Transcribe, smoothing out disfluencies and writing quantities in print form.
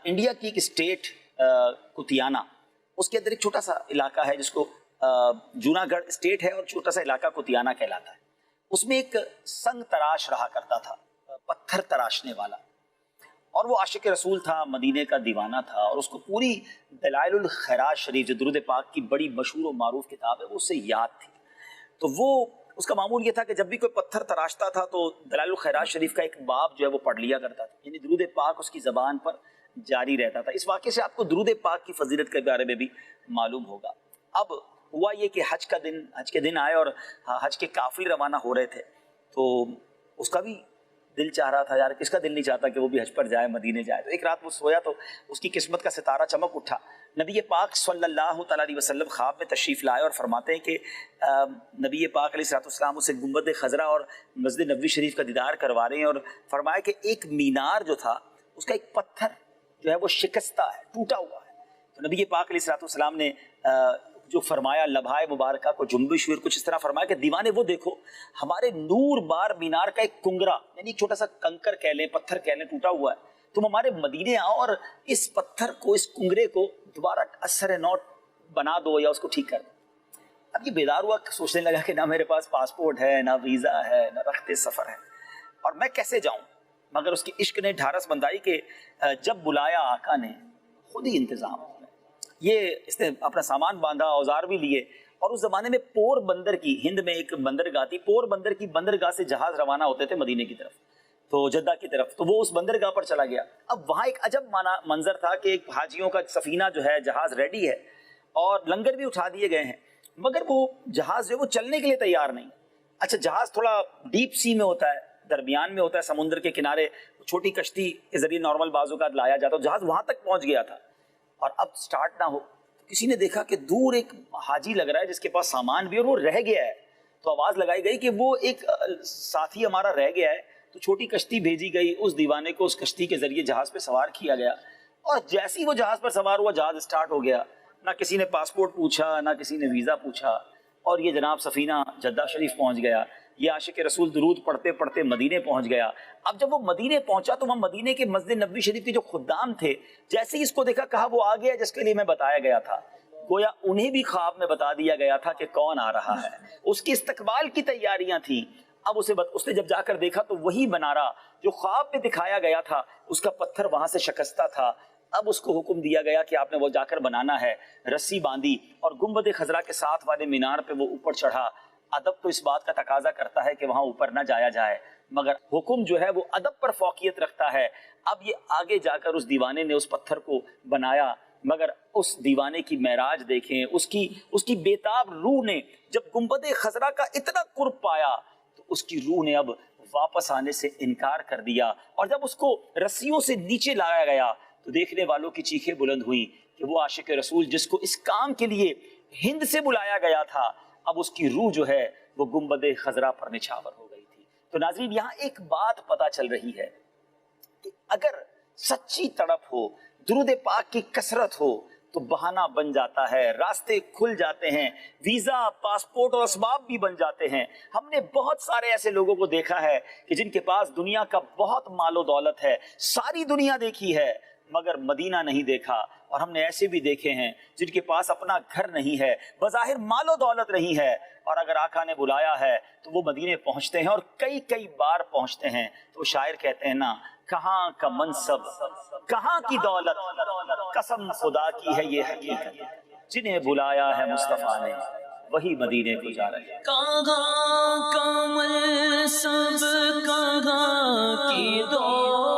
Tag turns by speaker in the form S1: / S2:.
S1: India کی ایک state کتیانا، اس کے اندر ایک چھوٹا سا علاقہ ہے جس کو جوناگڑھ اسٹیٹ ہے اور چھوٹا سا علاقہ کتیانا کہلاتا ہے۔ اس میں ایک سنگ تراش رہا کرتا تھا، پتھر تراشنے والا، اور وہ عاشق رسول تھا، مدینے کا دیوانہ تھا، اور اس کو پوری دلائل الخیرات شریف جو درود پاک کی بڑی مشہور و معروف کتاب ہے وہ اسے یاد تھی۔ تو وہ اس کا معمول یہ تھا کہ جب بھی کوئی پتھر تراشتا تھا تو دلائل الخیرات شریف کا ایک باب جو ہے وہ پڑھ لیا کرتا تھا، یعنی درود پاک اس کی زبان پر جاری رہتا تھا۔ اس واقعے سے آپ کو درود پاک کی فضیلت کے بارے میں بھی معلوم ہوگا۔ اب ہوا یہ کہ حج کے دن آئے اور حج کے قافلے روانہ ہو رہے تھے، تو اس کا بھی دل چاہ رہا تھا، یار کس کا دل نہیں چاہتا کہ وہ بھی حج پر جائے، مدینے جائے۔ تو ایک رات وہ سویا تو اس کی قسمت کا ستارہ چمک اٹھا۔ نبی پاک صلی اللہ تعالیٰ علیہ وسلم خواب میں تشریف لائے اور فرماتے ہیں کہ نبی پاک علیہ السلام اسے گنبد خضرا اور مسجد نبوی شریف کا دیدار کروا رہے ہیں، اور فرمایا کہ ایک مینار جو تھا اس کا ایک پتھر جو ہے وہ شکستہ ہے، ٹوٹا ہوا ہے۔ تو نبی پاک علیہ السلام نے جو فرمایا، لبھائے مبارکہ کو جنبش ہوئی اور کچھ اس طرح فرمایا کہ دیوانے وہ دیکھو، ہمارے نور بار مینار کا ایک کنگرا، یعنی چھوٹا سا کنکر کہہ لیں، پتھر کہہ لیں، ٹوٹا ہوا ہے، تم ہمارے مدینے آؤ اور اس پتھر کو، اس کنگرے کو دوبارہ اثر نوٹ بنا دو یا اس کو ٹھیک کر دو۔ اب یہ بیدار ہوا، سوچنے لگا کہ نہ میرے پاس پاسپورٹ ہے، نہ ویزا ہے، نہ رخت سفر ہے، اور میں کیسے جاؤں؟ مگر اس کی عشق نے ڈھارس بندائی کہ جب بلایا آقا نے خود ہی انتظام، یہ اس نے اپنا سامان باندھا، اوزار بھی لیے، اور اس زمانے میں پور بندر کی، ہند میں ایک بندرگاہ تھی، پور بندر کی بندرگاہ سے جہاز روانہ ہوتے تھے مدینے کی طرف، تو جدہ کی طرف، تو وہ اس بندرگاہ پر چلا گیا۔ اب وہاں ایک عجب منظر تھا کہ ایک حاجیوں کا سفینہ جو ہے، جہاز ریڈی ہے اور لنگر بھی اٹھا دیے گئے ہیں، مگر وہ جہاز جو ہے وہ چلنے کے لیے تیار نہیں۔ اچھا، جہاز تھوڑا ڈیپ سی میں ہوتا ہے، درمیان میں ہوتا ہے، سمندر کے کنارے، چھوٹی کشتی کے ذریعے نارمل بازو کا لایا جاتا ہے، جہاز وہاں تک پہنچ گیا تھا، اور اب سٹارٹ نہ ہو، کسی نے دیکھا کہ دور ایک حاجی لگ رہا ہے جس کے پاس سامان بھی اور وہ رہ گیا ہے، تو آواز لگائی گئی کہ وہ ایک ساتھی ہمارا رہ گیا ہے، تو چھوٹی کشتی بھیجی گئی، اس دیوانے کو اس کشتی کے ذریعے جہاز پہ سوار کیا گیا، اور جیسی وہ جہاز پر سوار ہوا، جہاز سٹارٹ ہو گیا، نہ کسی نے پاسپورٹ پوچھا، نہ کسی نے ویزا پوچھا، اور یہ جناب سفینہ جدہ شریف پہنچ گیا۔ یہ عاشق رسول درود پڑھتے پڑھتے مدینے پہنچ گیا۔ اب جب وہ مدینے پہنچا تو وہ مدینے کے مسجد نبوی شریف کے جو خدام تھے، جیسے ہی اس کو دیکھا، کہا وہ آ گیا جس کے لیے میں بتایا گیا تھا۔ گویا انہیں بھی خواب میں بتا دیا گیا تھا کہ کون آ رہا ہے، اس کی استقبال کی تیاریاں تھیں۔ اب اس نے جب جا کر دیکھا تو وہی بنارا جو خواب میں دکھایا گیا تھا، اس کا پتھر وہاں سے شکستہ تھا۔ اب اس کو حکم دیا گیا کہ آپ نے وہ جا کر بنانا ہے، رسی باندھی اور گنبد خضرا کے ساتھ والے مینار پہ وہ اوپر چڑھا۔ ادب تو اس بات کا تقاضا کرتا ہے کہ وہاں اوپر نہ جایا جائے، مگر حکم جو ہے وہ ادب پر فوقیت رکھتا ہے۔ اب یہ آگے جا کر اس دیوانے نے اس پتھر کو بنایا، مگر اس دیوانے کی معراج دیکھیں، اس کی بیتاب روح نے جب گنبد خضرا کا اتنا قرب پایا تو اس کی روح نے اب واپس آنے سے انکار کر دیا، اور جب اس کو رسیوں سے نیچے لایا گیا تو دیکھنے والوں کی چیخیں بلند ہوئیں کہ وہ عاشق رسول جس کو اس کام کے لیے ہند سے بلایا گیا تھا، اب اس کی روح جو ہے وہ گنبد خضرا پر نچھاور ہو گئی تھی۔ تو ناظرین، یہاں ایک بات پتہ چل رہی ہے کہ اگر سچی تڑپ ہو، درود پاک کی کثرت ہو، تو بہانہ بن جاتا ہے، راستے کھل جاتے ہیں، ویزا، پاسپورٹ اور اسباب بھی بن جاتے ہیں۔ ہم نے بہت سارے ایسے لوگوں کو دیکھا ہے کہ جن کے پاس دنیا کا بہت مال و دولت ہے، ساری دنیا دیکھی ہے مگر مدینہ نہیں دیکھا، اور ہم نے ایسے بھی دیکھے ہیں جن کے پاس اپنا گھر نہیں ہے، بظاہر مال و دولت نہیں ہے، اور اگر آقا نے بلایا ہے تو وہ مدینے پہنچتے ہیں، اور کئی بار پہنچتے ہیں۔ تو شاعر کہتے ہیں نا، کہاں کا منصب، کہاں کی دولت، قسم خدا کی ہے یہ حقیقت، جنہیں بلایا ہے مصطفیٰ نے وہی مدینے کو جا رہے ہیں۔
S2: کہاں کا منصب، کہاں کی دولت،